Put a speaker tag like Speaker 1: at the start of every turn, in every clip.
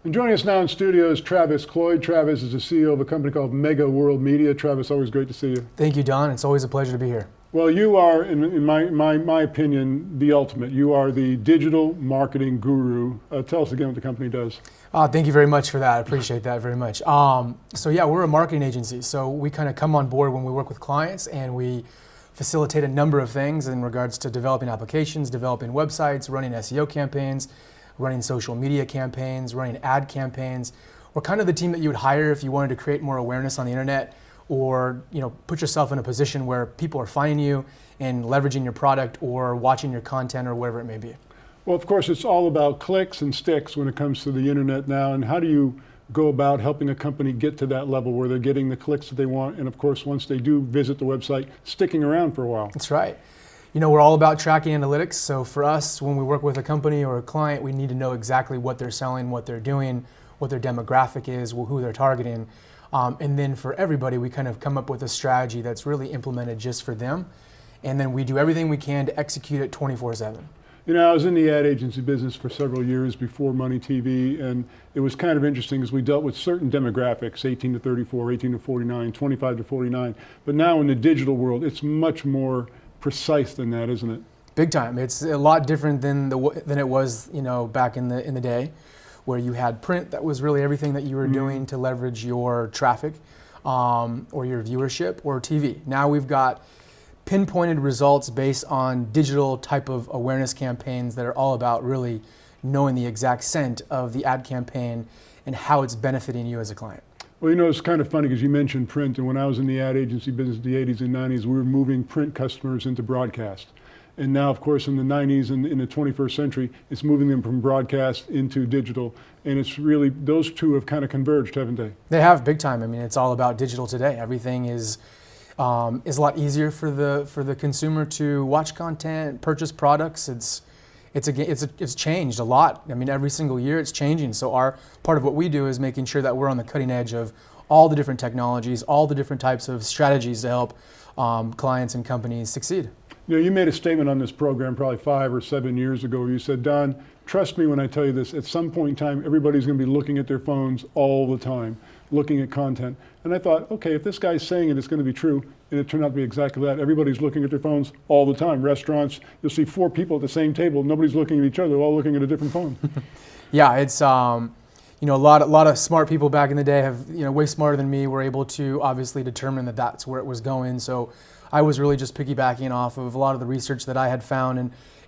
Speaker 1: And joining us now in studio is Travis Cloyd. Travis is the CEO of a company called Mega World Media. Travis, always great to see you.
Speaker 2: Thank you, Don. It's always a pleasure to be here.
Speaker 1: Well, you are, in my opinion, the ultimate. You are the digital marketing guru. Tell us again what the company does.
Speaker 2: Thank you very much for that. I appreciate that very much. So yeah, we're a marketing agency. So we kind of come on board when we work with clients, and we facilitate a number of things in regards to developing applications, developing websites, running SEO campaigns, running social media campaigns, running ad campaigns. We're kind of the team that you would hire if you wanted to create more awareness on the internet, or put yourself in a position where people are finding you and leveraging your product or watching your content or whatever it may be.
Speaker 1: Well, of course, it's all about clicks and sticks when it comes to the internet now. And how do you go about helping a company get to that level where they're getting the clicks that they want, and of course, once they do visit the website, sticking around for a while?
Speaker 2: That's right. We're all about tracking analytics. So for us, when we work with a company or a client, we need to know exactly what they're selling, what they're doing, what their demographic is, who they're targeting. And then for everybody, we kind of come up with a strategy that's really implemented just for them. And then we do everything we can to execute it 24/7.
Speaker 1: I was in the ad agency business for several years before MoneyTV, and it was kind of interesting as we dealt with certain demographics, 18 to 34, 18 to 49, 25 to 49. But now in the digital world, it's much more precise than that, isn't it?
Speaker 2: Big time. It's a lot different than it was, back in the day, where you had print. That was really everything that you were doing to leverage your traffic, or your viewership, or TV. Now we've got pinpointed results based on digital type of awareness campaigns that are all about really knowing the exact scent of the ad campaign and how it's benefiting you as a client.
Speaker 1: Well, it's kind of funny because you mentioned print, and when I was in the ad agency business in the 80s and 90s, we were moving print customers into broadcast. And now, of course, in the 90s and in the 21st century, it's moving them from broadcast into digital. And it's really, those two have kind of converged, haven't they?
Speaker 2: They have, big time. It's all about digital today. Everything is a lot easier for the consumer to watch content, purchase products. It's changed a lot. Every single year it's changing. So part of what we do is making sure that we're on the cutting edge of all the different technologies, all the different types of strategies to help clients and companies succeed.
Speaker 1: You made a statement on this program probably 5 or 7 years ago. You said, Don, trust me when I tell you this, at some point in time, everybody's going to be looking at their phones all the time, looking at content. And I thought, okay, if this guy's saying it, it's going to be true. And it turned out to be exactly that. Everybody's looking at their phones all the time. Restaurants, you'll see 4 people at the same table. Nobody's looking at each other. They're all looking at a different phone.
Speaker 2: Yeah, it's, a lot of smart people back in the day have, way smarter than me, were able to obviously determine that that's where it was going. So I was really just piggybacking off of a lot of the research that I had found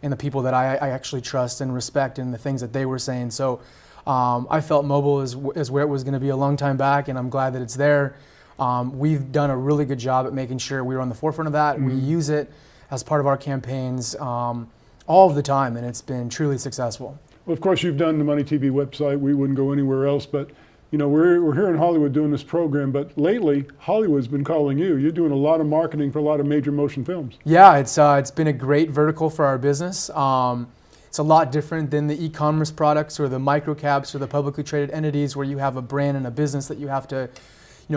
Speaker 2: and the people that I actually trust and respect and the things that they were saying. So I felt mobile is where it was going to be a long time back, and I'm glad that it's there. We've done a really good job at making sure we were on the forefront of that. We use it as part of our campaigns all of the time, and it's been truly successful.
Speaker 1: Well, of course, you've done the MoneyTV website. We wouldn't go anywhere else, but we're here in Hollywood doing this program, but lately Hollywood's been calling you. You're doing a lot of marketing for a lot of major motion films.
Speaker 2: Yeah, it's been a great vertical for our business. It's a lot different than the e-commerce products or the microcaps or the publicly traded entities where you have a brand and a business that you have to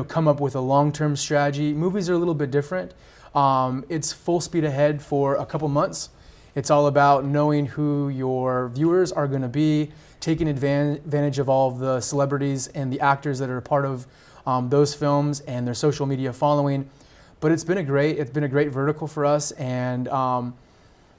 Speaker 2: come up with a long-term strategy. Movies are a little bit different. It's full speed ahead for a couple months. It's all about knowing who your viewers are going to be, taking advantage of all of the celebrities and the actors that are a part of those films and their social media following. But it's been a great vertical for us, and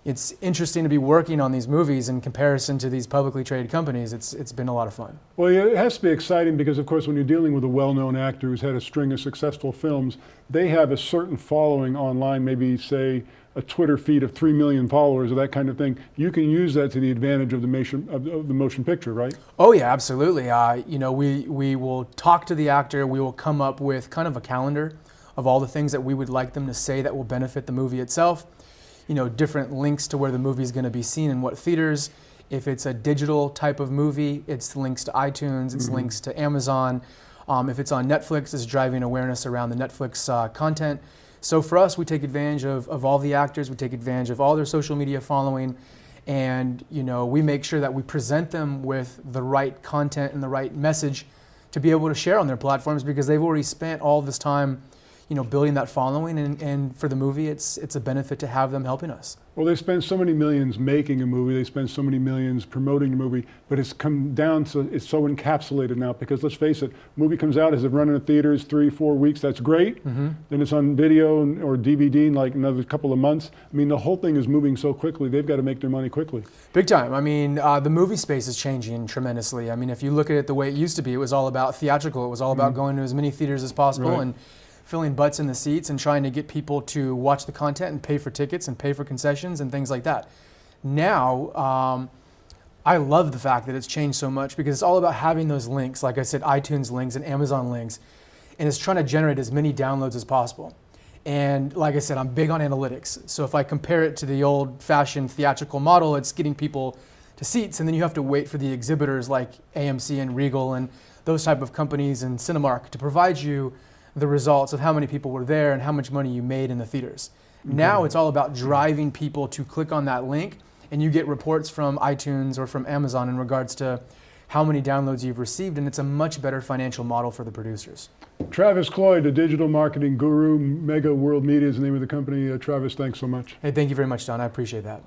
Speaker 2: it's interesting to be working on these movies in comparison to these publicly traded companies. It's been a lot of fun.
Speaker 1: Well, it has to be exciting because, of course, when you're dealing with a well-known actor who's had a string of successful films, they have a certain following online, maybe say a Twitter feed of 3 million followers or that kind of thing. You can use that to the advantage of the motion picture, right?
Speaker 2: Oh yeah, absolutely. We will talk to the actor. We will come up with kind of a calendar of all the things that we would like them to say that will benefit the movie itself. Different links to where the movie is going to be seen in what theaters. If it's a digital type of movie, it's links to iTunes, it's links to Amazon. If it's on Netflix, it's driving awareness around the Netflix content. So for us, we take advantage of all the actors, we take advantage of all their social media following, and we make sure that we present them with the right content and the right message to be able to share on their platforms, because they've already spent all this time building that following, and for the movie, it's a benefit to have them helping us.
Speaker 1: Well, they spend so many millions making a movie, they spend so many millions promoting the movie, but it's come down to, it's so encapsulated now, because let's face it, movie comes out, has it run in the theaters 3-4 weeks, that's great. Then it's on video or DVD in like another couple of months. I mean, the whole thing is moving so quickly, they've got to make their money quickly.
Speaker 2: Big time. I mean, the movie space is changing tremendously. I mean, if you look at it the way it used to be, it was all about theatrical, it was all about going to as many theaters as possible,
Speaker 1: Right.
Speaker 2: and filling butts in the seats and trying to get people to watch the content and pay for tickets and pay for concessions and things like that. Now, I love the fact that it's changed so much, because it's all about having those links, like I said, iTunes links and Amazon links, and it's trying to generate as many downloads as possible. And like I said, I'm big on analytics. So if I compare it to the old-fashioned theatrical model, it's getting people to seats, and then you have to wait for the exhibitors like AMC and Regal and those type of companies and Cinemark to provide you the results of how many people were there and how much money you made in the theaters. Now it's all about driving people to click on that link, and you get reports from iTunes or from Amazon in regards to how many downloads you've received, and it's a much better financial model for the producers.
Speaker 1: Travis Cloyd, a digital marketing guru, Mega World Media is the name of the company. Travis, thanks so much.
Speaker 2: Hey, thank you very much, Don. I appreciate that.